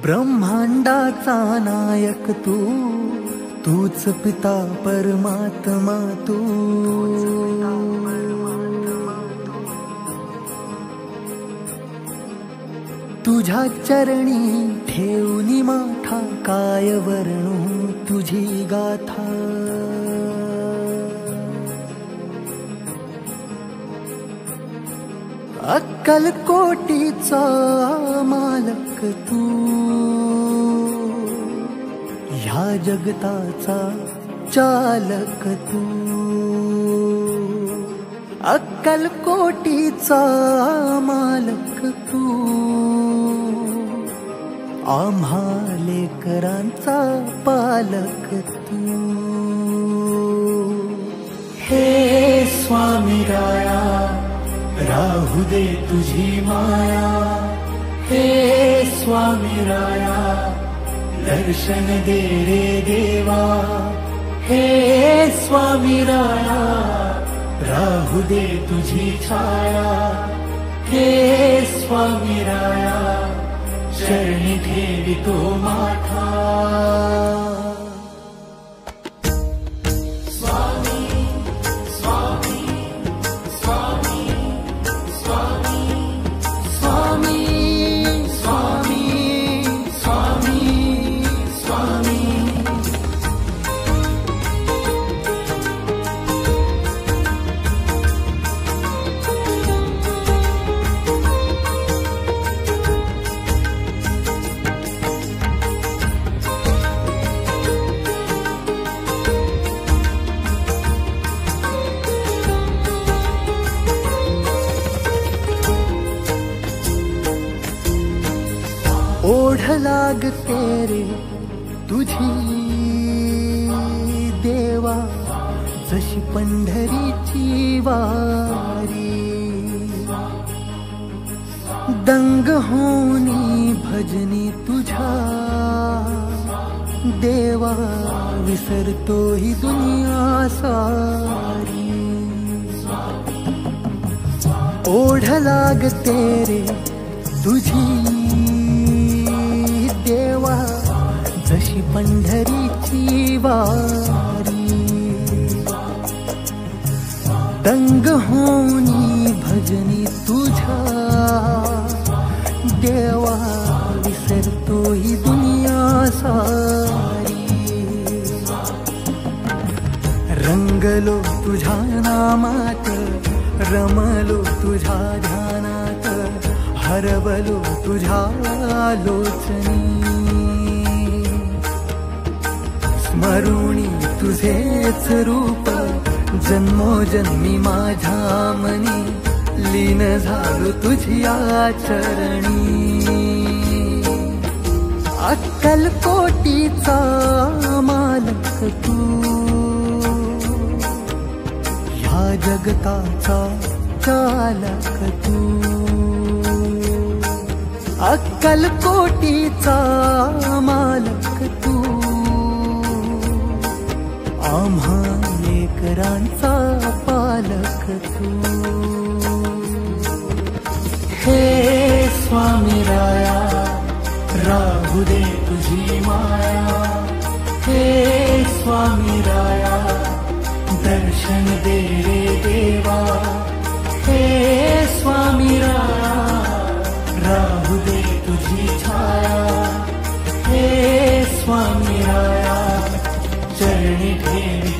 ब्रह्मांडाचा नायक तू, तूच पिता परमात्मा तू. तुझ्या चरणी ठेवूनी माठा, काय वर्णू तुझी गाथा. अक्कलकोटीचा मालक तू, ह्या जगताचा चालक तू. अक्कलकोटीचा मालक तू, आम्हा लेकरांचा पालक तू. हे स्वामी राया, राहू दे तुझी माया. हे स्वामी राया, दर्शन दे रे देवा. हे स्वामी राया, राहू दे तुझी छाया. हे स्वामी राया, शरणी ठेवितो माथा. ओढ लागते रे तुझी देवा, जशी पंढरीची वारी. दंग होनी भजनी तुझ्या देवा, विसरतो ही दुनिया सारी. ओढ लागते रे तुझी देवा, जशी पंढरीची वारी. दंग होनी भजनी तुझ्या देवा, विसरतो ही दुनिया सारी. रंगलो तुझ्या नामात, रमलो तुझ्या ध्यानात. हरवलो तुझ्या लोचनी, स्मरुणी तुझेच रूप. जन्मोजन्मी माझ्या मनी, लीन झालो तुझ्या चरणी. अक्कलकोटीचा मालक तू, ह्या जगताचा चालक तू. अक्कलकोटीचा मालक तू, आम्हा लेकरांचा पालक तू. हे स्वामी राया, राहू दे तुझी माया. हे स्वामी राया, दर्शन दे रे देवा. हे स्वामी राया, राहू दे तुझी छाया. हे स्वामी राया, चरणी ठेवी